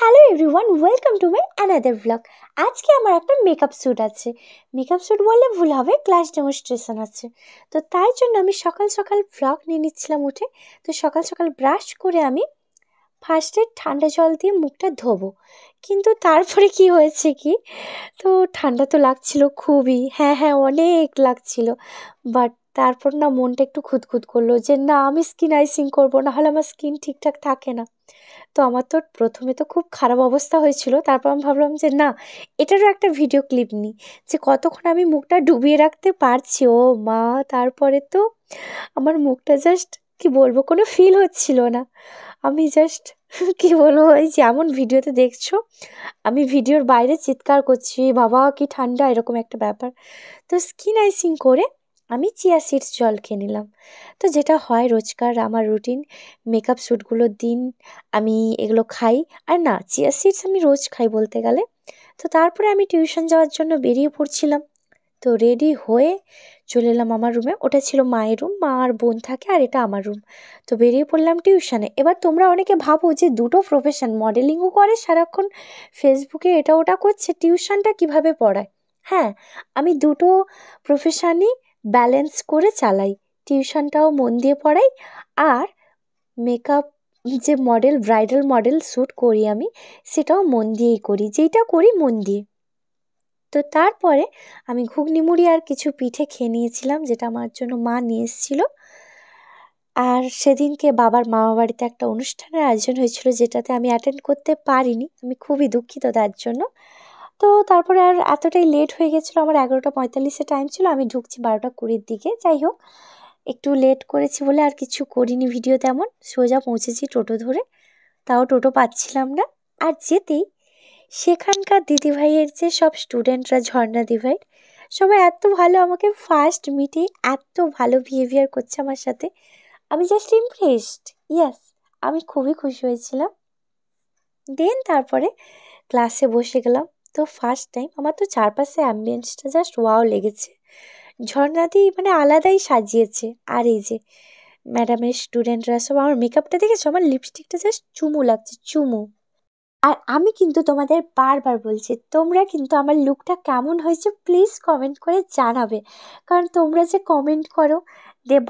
Hello everyone, welcome to my another blog. আজকে আমার একটা মেকআপ শ্যুট আছে। মেকআপ শ্যুট বললে ভুল হবে, ক্লাস ডেমনস্ট্রেশন আছে। তো তাই জন্য আমি সকাল সকাল ব্লগ নিয়ে নিচ্ছিলাম উঠে। তো সকাল সকাল ব্রাশ করে আমি ফার্স্টে ঠান্ডা জল দিয়ে মুখটা ধোবো। কিন্তু তারপরে কি হয়েছে কি, তো ঠান্ডা তো লাগছিল খুবই, হ্যাঁ অনেক লাগছিল। বাট তারপর না মনটা একটু খুঁতখুত করলো যে না, আমি স্কিন আইসিং করবো, নাহলে আমার স্কিন ঠিকঠাক থাকে না। তো আমার তো প্রথমে তো খুব খারাপ অবস্থা হয়েছিল। তারপর আমি ভাবলাম যে না, এটারও একটা ভিডিও ক্লিপ নিই, যে কতক্ষণ আমি মুখটা ডুবিয়ে রাখতে পারছি। ও মা, তারপরে তো আমার মুখটা জাস্ট কি বলবো, কোনো ফিল হচ্ছিল না। আমি জাস্ট কি বলবো, এই যেমন ভিডিওতে দেখছো, আমি ভিডিওর বাইরে চিৎকার করছি, বাবা কি ঠান্ডা, এরকম একটা ব্যাপার। তো স্কিন আইসিং করে আমি চিয়া সিডস জল খেয়ে নিলাম। তো যেটা হয় রোজকার আমার রুটিন, মেকআপ শ্যুটগুলোর দিন আমি এগুলো খাই। আর না, চিয়া সিডস আমি রোজ খাই বলতে গেলে। তো তারপরে আমি টিউশন যাওয়ার জন্য বেরিয়ে পড়ছিলাম। তো রেডি হয়ে চলে এলাম আমার রুমে। ওটা ছিল মায়ের রুম, মা আর বোন থাকে, আর এটা আমার রুম। তো বেরিয়ে পড়লাম টিউশনে। এবার তোমরা অনেকে ভাবো যে দুটো প্রফেশন, মডেলিংও করে সারাক্ষণ ফেসবুকে এটা ওটা করছে, টিউশনটা কিভাবে পড়ায়। হ্যাঁ, আমি দুটো প্রফেশনই ব্যালেন্স করে চালাই। টিউশনটাও মন দিয়ে পড়াই, আর মেকআপ যে মডেল, ব্রাইডাল মডেল শ্যুট করি আমি, সেটাও মন দিয়েই করি, যেটা করি মন দিয়ে। তো তারপরে আমি ঘুগনি মুড়ি আর কিছু পিঠে খেয়ে নিয়েছিলাম, যেটা আমার জন্য মা নিয়ে এসেছিলো। আর সেদিনকে বাবার মামা বাড়িতে একটা অনুষ্ঠানের আয়োজন হয়েছিল, যেটাতে আমি অ্যাটেন্ড করতে পারিনি। আমি খুবই দুঃখিত তার জন্য। তো তারপরে আর এতটাই লেট হয়ে গেছিলো, আমার 11:45-এ টাইম ছিল, আমি ঢুকছি 12:20-র দিকে। যাই হোক, একটু লেট করেছি বলে আর কিছু করিনি ভিডিও তেমন। সোজা পৌঁছেছি টোটো ধরে, তাও টোটো পাচ্ছিলাম না। আর যেতেই সেখানকার দিদিভাইয়ের যে সব স্টুডেন্টরা, ঝর্ণা দিভাই, সবাই এত ভালো, আমাকে ফার্স্ট মিটে এত ভালো বিহেভিয়ার করছে আমার সাথে। আমি জাস্ট ইমপ্রেসড। ইয়েস, আমি খুবই খুশি হয়েছিলাম। দেন তারপরে ক্লাসে বসে গেলাম। তো ফার্স্ট টাইম আমার তো চারপাশে অ্যাম্বিয়েন্সটা জাস্ট ওয়াও লেগেছে। ঝর্ণাদি মানে আলাদাই সাজিয়েছে। আর এই যে ম্যাডামের স্টুডেন্টরা সব, আমার মেকআপটা দেখেছো, আমার লিপস্টিকটা জাস্ট চুমু লাগছে, চুমু। আর আমি কিন্তু তোমাদের বারবার বলছি, তোমরা কিন্তু আমার লুকটা কেমন হয়েছে প্লিজ কমেন্ট করে জানাবে। কারণ তোমরা যে কমেন্ট করো,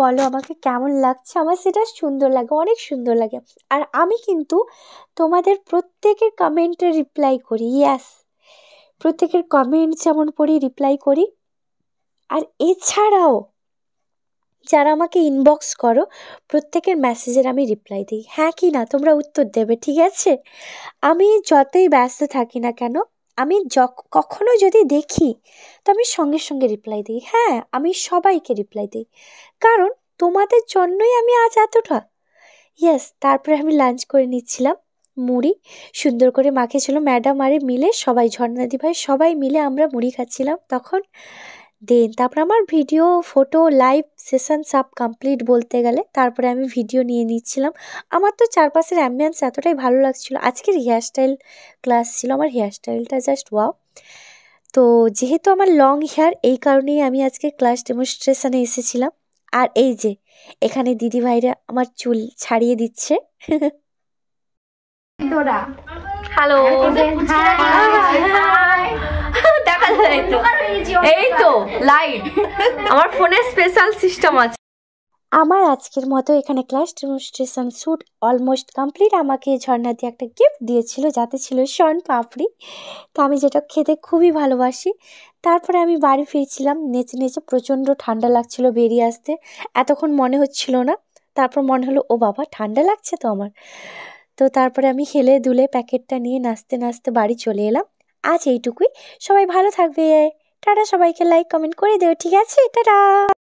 বলো আমাকে কেমন লাগছে, আমার সেটা সুন্দর লাগে, অনেক সুন্দর লাগে। আর আমি কিন্তু তোমাদের প্রত্যেকের কমেন্টে রিপ্লাই করি। ইয়াস, প্রত্যেকের কমেন্ট যেমন পড়ি, রিপ্লাই করি। আর এছাড়াও যারা আমাকে ইনবক্স করো, প্রত্যেকের মেসেজের আমি রিপ্লাই দিই। হ্যাঁ কি না, তোমরা উত্তর দেবে, ঠিক আছে? আমি যতই ব্যস্ত থাকি না কেন, আমি কখনো যদি দেখি, তো আমি সঙ্গে সঙ্গে রিপ্লাই দিই। হ্যাঁ, আমি সবাইকে রিপ্লাই দিই, কারণ তোমাদের জন্যই আমি আজ এতটা। ইয়েস, তারপরে আমি লাঞ্চ করে নিচ্ছিলাম। মুড়ি সুন্দর করে মাখিয়েছিল ম্যাডাম আরে মিলে, সবাই ঝর্ণাদি ভাই সবাই মিলে আমরা মুড়ি খাচ্ছিলাম তখন। তারপর আমার ভিডিও, ফটো, লাইভ সেশন সব কমপ্লিট বলতে গেলে। তারপরে আমি ভিডিও নিয়ে নিচ্ছিলাম। আমার তো চারপাশের অ্যাম্বিয়েন্স এতটাই ভালো লাগছিল। আজকের হেয়ারস্টাইল ক্লাস ছিল, আমার হেয়ারস্টাইলটা জাস্ট ওয়াও। তো যেহেতু আমার লং হেয়ার, এই কারণেই আমি আজকে ক্লাস ডেমনস্ট্রেশনে এসেছিলাম। আর এই যে এখানে দিদি ভাইরা আমার চুল ছাড়িয়ে দিচ্ছে। হ্যালো, দেখা যায় তো, এই তো লাইট, আমার ফোনে স্পেশাল সিস্টেম আছে। আমার আজকের মতো এখানে class demonstration shoot almost complete. আমাকে ঝর্ণাদি একটা গিফট দিয়েছিল, যাতে ছিল শন পাপড়ি। তো আমি যেটা খেতে খুবই ভালোবাসি। তারপরে আমি বাড়ি ফিরছিলাম নেচে নেচে, প্রচণ্ড ঠান্ডা লাগছিল বেরিয়ে আসতে। এতক্ষণ মনে হচ্ছিল না, তারপর মনে হলো ও বাবা ঠান্ডা লাগছে তো আমার। তো তারপরে আমি হেলে দুলে প্যাকেটটা নিয়ে নাচতে নাচতে বাড়ি চলে এলাম। আজ এইটুকুই, সবাই ভালো থাকবে। টাটা, সবাইকে লাইক কমেন্ট করে দেও, ঠিক আছে? টাটা।